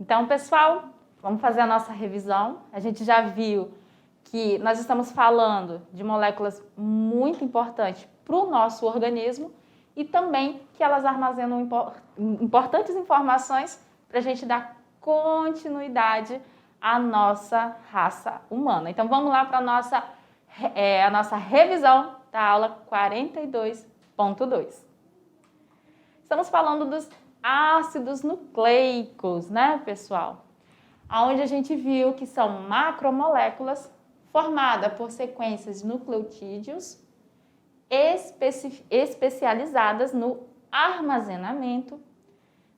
Então, pessoal, vamos fazer a nossa revisão. A gente já viu que nós estamos falando de moléculas muito importantes para o nosso organismo e também que elas armazenam importantes informações para a gente dar continuidade à nossa raça humana. Então, vamos lá para a nossa revisão da aula 42.2. Estamos falando dos ácidos nucleicos, né, pessoal? Onde a gente viu que são macromoléculas formadas por sequências de nucleotídeos especializadas no armazenamento,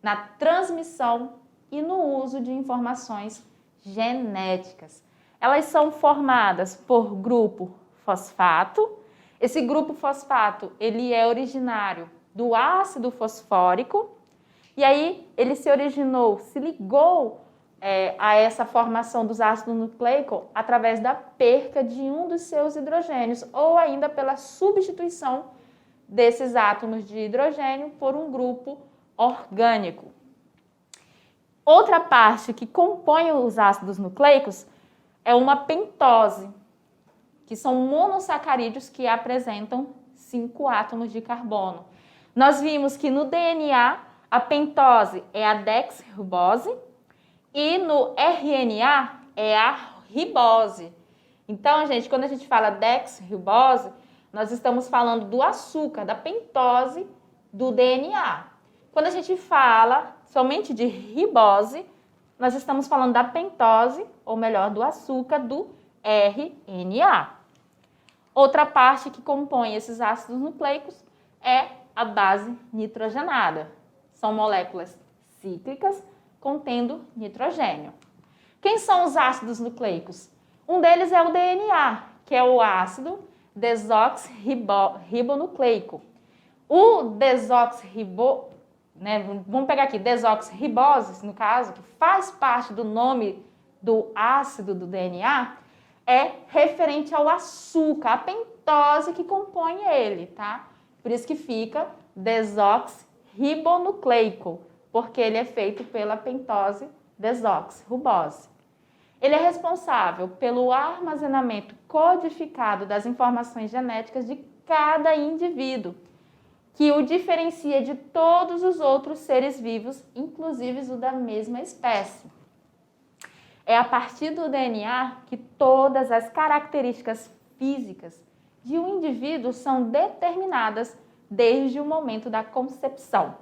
na transmissão e no uso de informações genéticas. Elas são formadas por grupo fosfato. Esse grupo fosfato, ele é originário do ácido fosfórico, e aí ele se ligou a essa formação dos ácidos nucleicos através da perca de um dos seus hidrogênios, ou ainda pela substituição desses átomos de hidrogênio por um grupo orgânico. Outra parte que compõe os ácidos nucleicos é uma pentose, que são monossacarídeos que apresentam 5 átomos de carbono. Nós vimos que no DNA a pentose é a dexribose e no RNA é a ribose. Então, gente, quando a gente fala dexribose, nós estamos falando do açúcar, da pentose do DNA. Quando a gente fala somente de ribose, nós estamos falando da pentose, ou melhor, do açúcar do RNA. Outra parte que compõe esses ácidos nucleicos é a base nitrogenada. São moléculas cíclicas contendo nitrogênio. Quem são os ácidos nucleicos? Um deles é o DNA, que é o ácido desoxirribonucleico. O vamos pegar aqui, desoxirribose, no caso, que faz parte do nome do ácido do DNA, é referente ao açúcar, a pentose que compõe ele, tá? Por isso que fica desoxirribonucleico, porque ele é feito pela pentose desoxirribose. Ele é responsável pelo armazenamento codificado das informações genéticas de cada indivíduo, que o diferencia de todos os outros seres vivos, inclusive os da mesma espécie. É a partir do DNA que todas as características físicas de um indivíduo são determinadas desde o momento da concepção.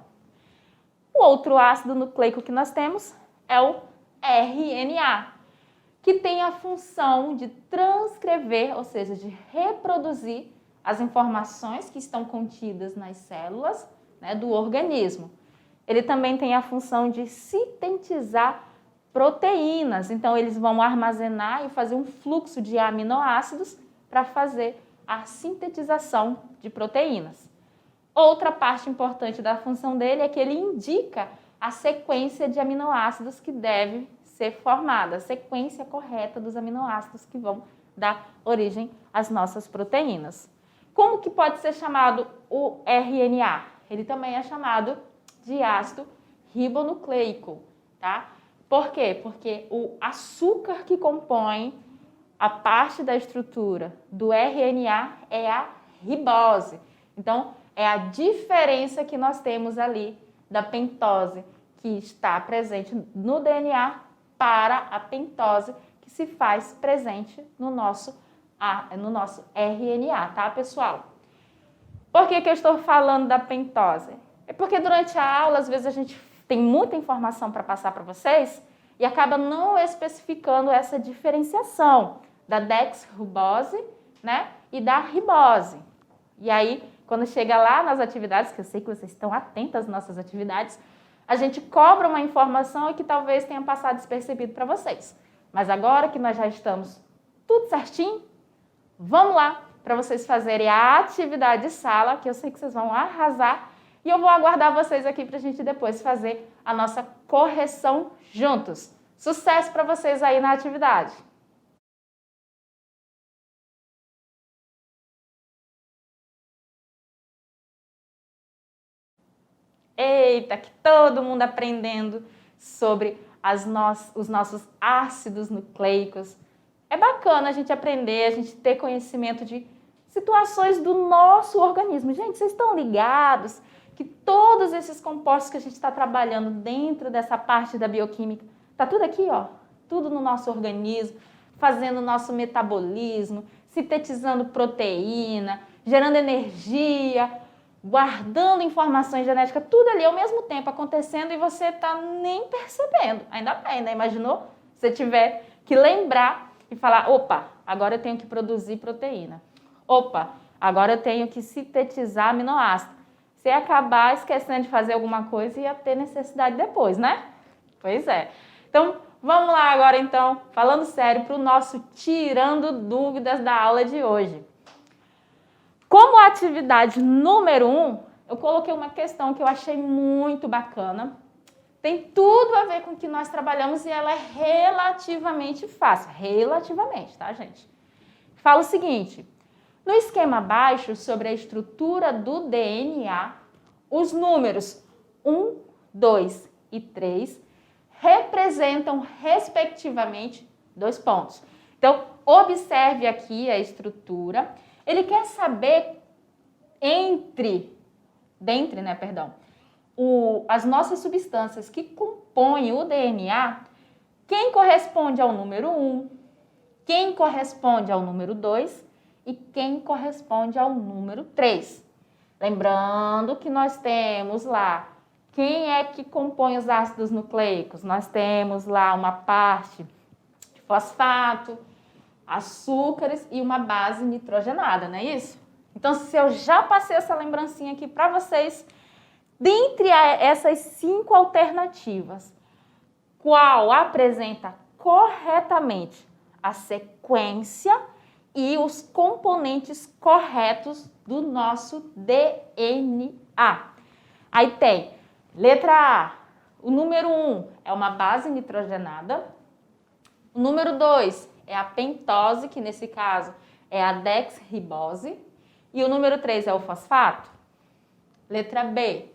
O outro ácido nucleico que nós temos é o RNA, que tem a função de transcrever, ou seja, de reproduzir as informações que estão contidas nas células, né, do organismo. Ele também tem a função de sintetizar proteínas, então eles vão armazenar e fazer um fluxo de aminoácidos para fazer a sintetização de proteínas. Outra parte importante da função dele é que ele indica a sequência de aminoácidos que deve ser formada, a sequência correta dos aminoácidos que vão dar origem às nossas proteínas. Como que pode ser chamado o RNA? Ele também é chamado de ácido ribonucleico, tá? Por quê? Porque o açúcar que compõe a parte da estrutura do RNA é a ribose. Então, é a diferença que nós temos ali da pentose que está presente no DNA para a pentose que se faz presente no nosso RNA, tá, pessoal? Por que eu estou falando da pentose? É porque durante a aula, às vezes, a gente tem muita informação para passar para vocês e acaba não especificando essa diferenciação da dexribose, né, e da ribose. E aí, quando chega lá nas atividades, que eu sei que vocês estão atentos às nossas atividades, a gente cobra uma informação que talvez tenha passado despercebido para vocês. Mas agora que nós já estamos tudo certinho, vamos lá para vocês fazerem a atividade de sala, que eu sei que vocês vão arrasar, e eu vou aguardar vocês aqui para a gente depois fazer a nossa correção juntos. Sucesso para vocês aí na atividade! Eita, que todo mundo aprendendo sobre os nossos ácidos nucleicos. É bacana a gente aprender, a gente ter conhecimento de situações do nosso organismo. Gente, vocês estão ligados que todos esses compostos que a gente está trabalhando dentro dessa parte da bioquímica, está tudo aqui, ó, tudo no nosso organismo, fazendo o nosso metabolismo, sintetizando proteína, gerando energia, guardando informações genéticas, tudo ali ao mesmo tempo acontecendo e você está nem percebendo. Ainda bem, né? Imaginou? Se você tiver que lembrar e falar, opa, agora eu tenho que produzir proteína. Opa, agora eu tenho que sintetizar aminoácido. Se acabar esquecendo de fazer alguma coisa, ia ter necessidade depois, né? Pois é. Então, vamos lá agora, então, falando sério, para o nosso Tirando Dúvidas da aula de hoje. Como atividade número 1, eu coloquei uma questão que eu achei muito bacana. Tem tudo a ver com o que nós trabalhamos e ela é relativamente fácil. Relativamente, tá, gente? Fala o seguinte. No esquema abaixo, sobre a estrutura do DNA, os números 1, 2 e 3 representam, respectivamente, 2 pontos. Então, observe aqui a estrutura. Ele quer saber as nossas substâncias que compõem o DNA, quem corresponde ao número 1, quem corresponde ao número 2 e quem corresponde ao número 3. Lembrando que nós temos lá, quem é que compõe os ácidos nucleicos? Nós temos lá uma parte de fosfato, açúcares e uma base nitrogenada, não é isso? Então, se eu já passei essa lembrancinha aqui para vocês, dentre essas 5 alternativas, qual apresenta corretamente a sequência e os componentes corretos do nosso DNA? Aí tem, letra A, o número 1 é uma base nitrogenada, o número 2 é a pentose, que nesse caso é a dexribose, e o número 3 é o fosfato. Letra B,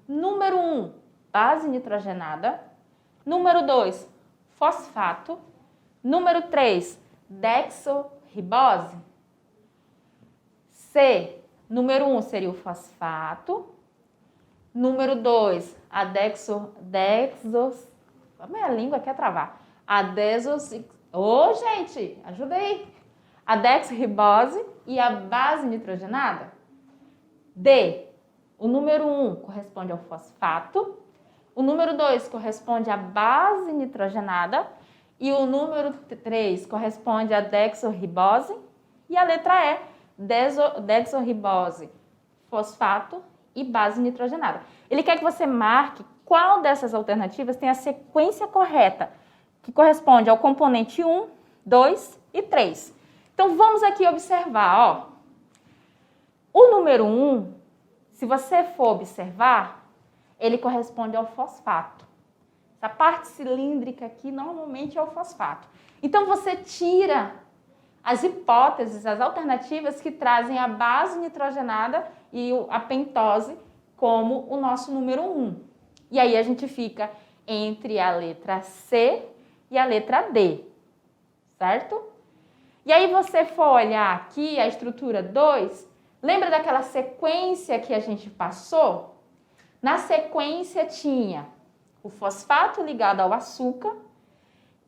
número 1, base nitrogenada, número 2, fosfato, número 3, dexorribose. C, número 1 seria o fosfato, número 2, a minha língua quer travar. Gente, ajuda aí. A dexribose e a base nitrogenada. D, o número 1 corresponde ao fosfato, o número 2 corresponde à base nitrogenada e o número 3 corresponde à dexorribose e a letra E, dexorribose, fosfato e base nitrogenada. Ele quer que você marque qual dessas alternativas tem a sequência correta, que corresponde ao componente 1, 2 e 3. Então, vamos aqui observar, ó. O número 1, se você for observar, ele corresponde ao fosfato. Essa parte cilíndrica aqui, normalmente, é o fosfato. Então, você tira as hipóteses, as alternativas que trazem a base nitrogenada e a pentose como o nosso número 1. E aí, a gente fica entre a letra C e a letra D, certo? E aí você for olhar aqui a estrutura 2, lembra daquela sequência que a gente passou? Na sequência tinha o fosfato ligado ao açúcar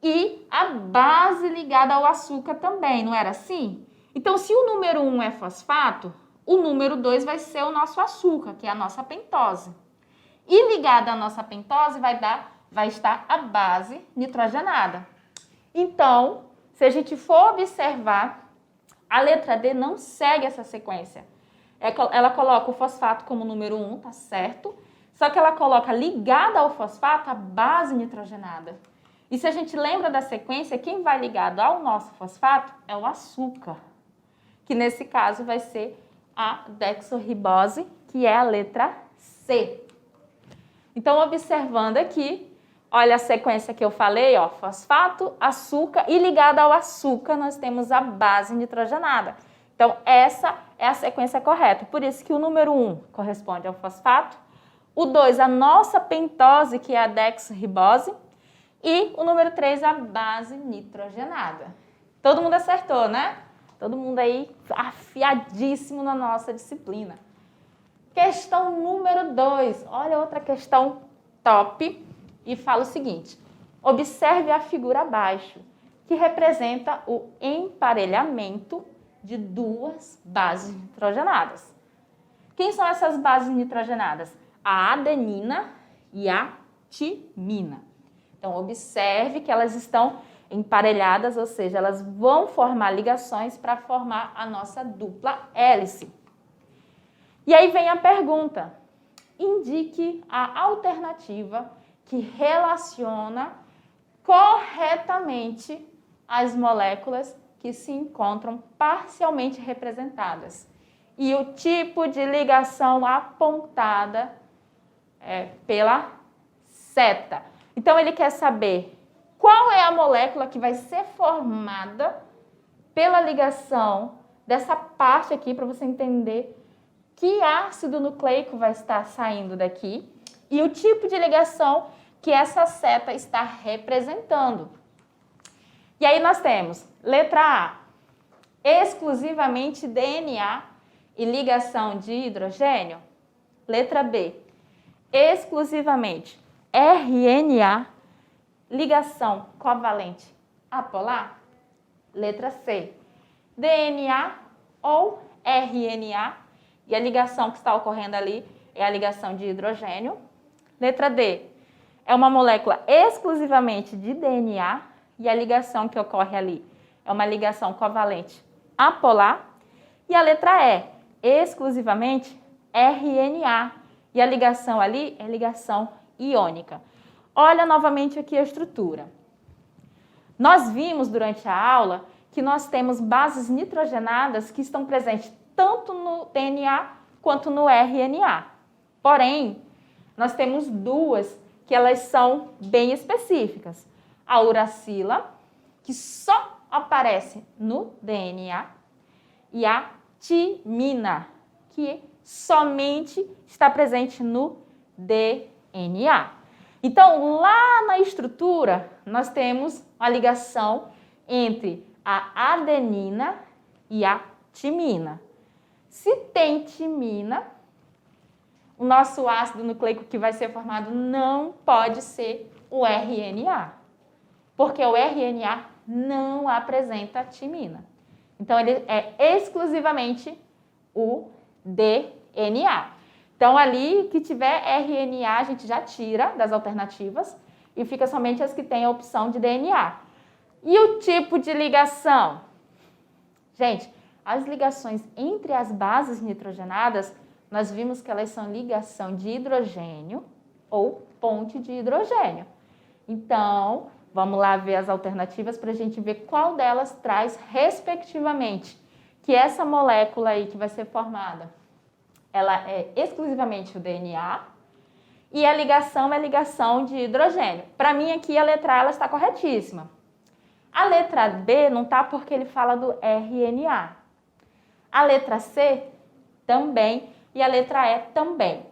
e a base ligada ao açúcar também, não era assim? Então, se o número 1 é fosfato, o número 2 vai ser o nosso açúcar, que é a nossa pentose. E ligada à nossa pentose vai estar a base nitrogenada. Então, se a gente for observar, a letra D não segue essa sequência. Ela coloca o fosfato como número 1, tá certo? Só que ela coloca ligada ao fosfato a base nitrogenada. E se a gente lembra da sequência, quem vai ligado ao nosso fosfato é o açúcar, que nesse caso vai ser a dexorribose, que é a letra C. Então, observando aqui, olha a sequência que eu falei, ó, fosfato, açúcar e ligado ao açúcar nós temos a base nitrogenada. Então, essa é a sequência correta. Por isso que o número 1 corresponde ao fosfato, o 2 a nossa pentose, que é a dexribose, E o número 3, a base nitrogenada. Todo mundo acertou, né? Todo mundo aí afiadíssimo na nossa disciplina. Questão número 2. Olha outra questão top. E fala o seguinte. Observe a figura abaixo, que representa o emparelhamento de duas bases nitrogenadas. Quem são essas bases nitrogenadas? A adenina e a timina. Então, observe que elas estão emparelhadas, ou seja, elas vão formar ligações para formar a nossa dupla hélice. E aí vem a pergunta. Indique a alternativa que relaciona corretamente as moléculas que se encontram parcialmente representadas e o tipo de ligação apontada pela seta. Então, ele quer saber qual é a molécula que vai ser formada pela ligação dessa parte aqui, para você entender que ácido nucleico vai estar saindo daqui e o tipo de ligação que essa seta está representando. E aí nós temos letra A, exclusivamente DNA e ligação de hidrogênio. Letra B, exclusivamente RNA, ligação covalente apolar. Letra C, DNA ou RNA e a ligação que está ocorrendo ali é a ligação de hidrogênio. Letra D, é uma molécula exclusivamente de DNA e a ligação que ocorre ali é uma ligação covalente apolar. E a letra E, exclusivamente RNA e a ligação ali é ligação iônica. Olha novamente aqui a estrutura. Nós vimos durante a aula que nós temos bases nitrogenadas que estão presentes tanto no DNA quanto no RNA. Porém, nós temos duas que elas são bem específicas. A uracila, que só aparece no DNA, e a timina, que somente está presente no DNA. Então, lá na estrutura, nós temos a ligação entre a adenina e a timina. Se tem timina, o nosso ácido nucleico que vai ser formado não pode ser o RNA, porque o RNA não apresenta timina. Então, ele é exclusivamente o DNA. Então, ali que tiver RNA, a gente já tira das alternativas e fica somente as que têm a opção de DNA. E o tipo de ligação? Gente, as ligações entre as bases nitrogenadas, nós vimos que elas são ligação de hidrogênio ou ponte de hidrogênio. Então, vamos lá ver as alternativas para a gente ver qual delas traz, respectivamente, que essa molécula aí que vai ser formada, ela é exclusivamente o DNA e a ligação é ligação de hidrogênio. Para mim aqui a letra A ela está corretíssima. A letra B não está porque ele fala do RNA. A letra C também e a letra E também.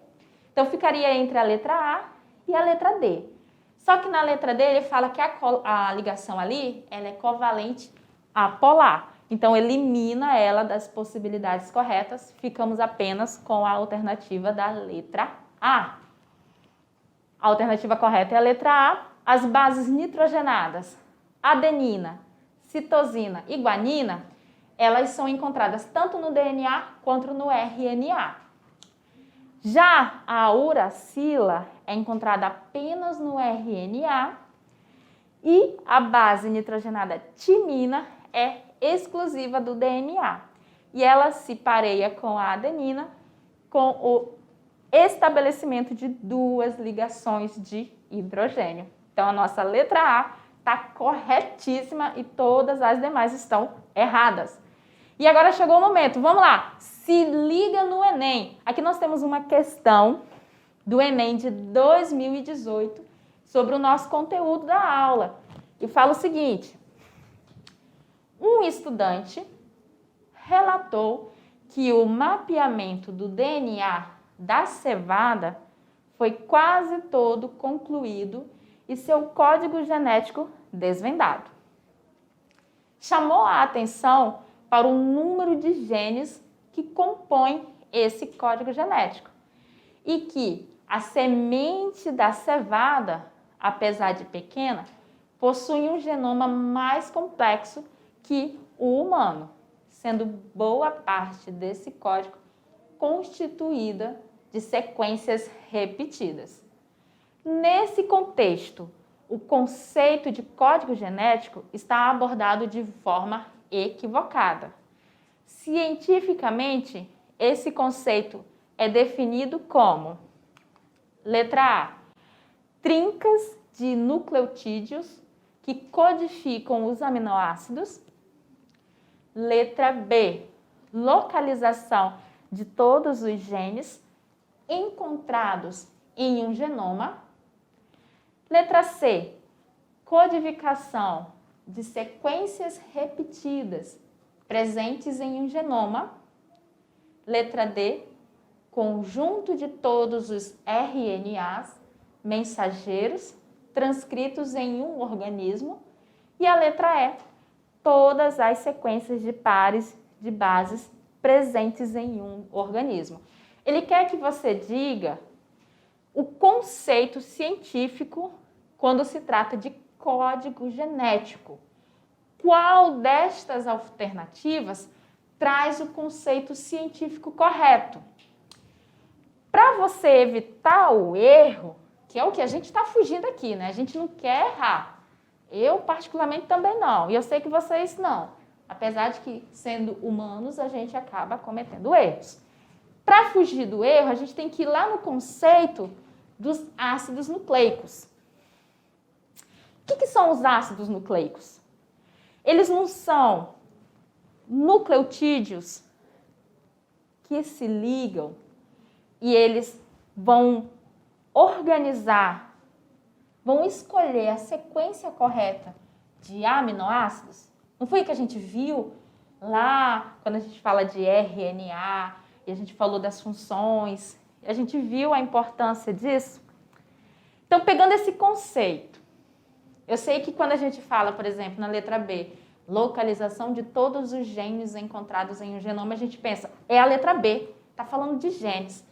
Então ficaria entre a letra A e a letra D. Só que na letra D ele fala que a ligação ali ela é covalente apolar. Então elimina ela das possibilidades corretas, ficamos apenas com a alternativa da letra A. A alternativa correta é a letra A. As bases nitrogenadas, adenina, citosina e guanina, elas são encontradas tanto no DNA quanto no RNA. Já a uracila é encontrada apenas no RNA e a base nitrogenada timina é exclusiva do DNA. E ela se pareia com a adenina com o estabelecimento de duas ligações de hidrogênio. Então, a nossa letra A está corretíssima e todas as demais estão erradas. E agora chegou o momento, vamos lá, se liga no Enem. Aqui nós temos uma questão do Enem de 2018 sobre o nosso conteúdo da aula. E fala o seguinte, um estudante relatou que o mapeamento do DNA da cevada foi quase todo concluído e seu código genético desvendado. Chamou a atenção para o número de genes que compõem esse código genético e que a semente da cevada, apesar de pequena, possui um genoma mais complexo que o humano, sendo boa parte desse código constituída de sequências repetidas. Nesse contexto, o conceito de código genético está abordado de forma equivocada. Cientificamente, esse conceito é definido como: letra A, trincas de nucleotídeos que codificam os aminoácidos. Letra B, localização de todos os genes encontrados em um genoma. Letra C, codificação de sequências repetidas presentes em um genoma. Letra D, conjunto de todos os RNAs mensageiros transcritos em um organismo. E a letra E, todas as sequências de pares de bases presentes em um organismo. Ele quer que você diga o conceito científico quando se trata de código genético. Qual destas alternativas traz o conceito científico correto? Para você evitar o erro, que é o que a gente está fugindo aqui, né? A gente não quer errar. Eu, particularmente, também não. E eu sei que vocês não. Apesar de que, sendo humanos, a gente acaba cometendo erros. Para fugir do erro, a gente tem que ir lá no conceito dos ácidos nucleicos. O que são os ácidos nucleicos? Eles não são nucleotídeos que se ligam e eles vão organizar, vão escolher a sequência correta de aminoácidos? Não foi o que a gente viu lá quando a gente fala de RNA e a gente falou das funções, a gente viu a importância disso? Então, pegando esse conceito, eu sei que quando a gente fala, por exemplo, na letra B, localização de todos os genes encontrados em um genoma, a gente pensa, é a letra B, está falando de genes.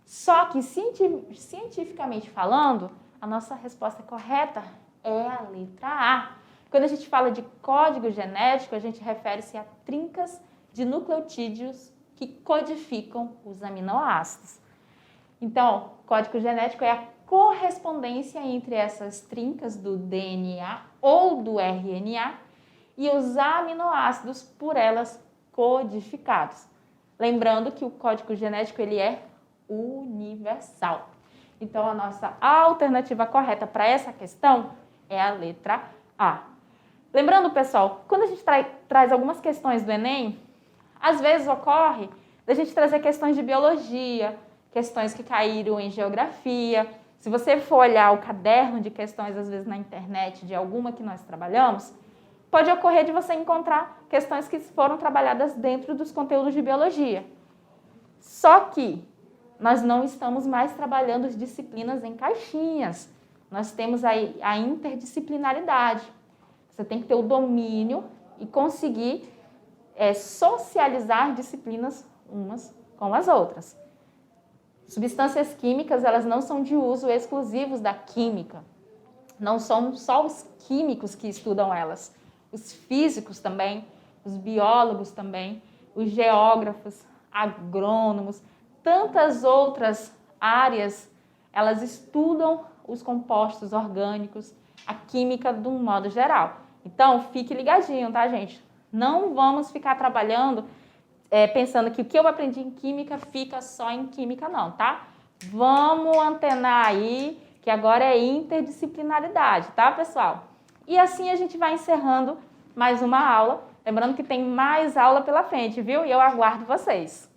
Só que, cientificamente falando, a nossa resposta correta é a letra A. Quando a gente fala de código genético, a gente refere-se a trincas de nucleotídeos que codificam os aminoácidos. Então, código genético é a correspondência entre essas trincas do DNA ou do RNA e os aminoácidos por elas codificados. Lembrando que o código genético ele é universal. Então, a nossa alternativa correta para essa questão é a letra A. Lembrando, pessoal, quando a gente traz algumas questões do Enem, às vezes ocorre da gente trazer questões de biologia, questões que caíram em geografia. Se você for olhar o caderno de questões, às vezes na internet, de alguma que nós trabalhamos, pode ocorrer de você encontrar questões que foram trabalhadas dentro dos conteúdos de biologia. Só que nós não estamos mais trabalhando as disciplinas em caixinhas. Nós temos aí a interdisciplinaridade. Você tem que ter o domínio e conseguir socializar disciplinas umas com as outras. Substâncias químicas, elas não são de uso exclusivo da química. Não são só os químicos que estudam elas. Os físicos também, os biólogos também, os geógrafos, agrônomos, tantas outras áreas, elas estudam os compostos orgânicos, a química de um modo geral. Então, fique ligadinho, tá, gente? Não vamos ficar trabalhando pensando que o que eu aprendi em química fica só em química, não, tá? Vamos antenar aí, que agora é interdisciplinaridade, tá, pessoal? E assim a gente vai encerrando mais uma aula. Lembrando que tem mais aula pela frente, viu? E eu aguardo vocês.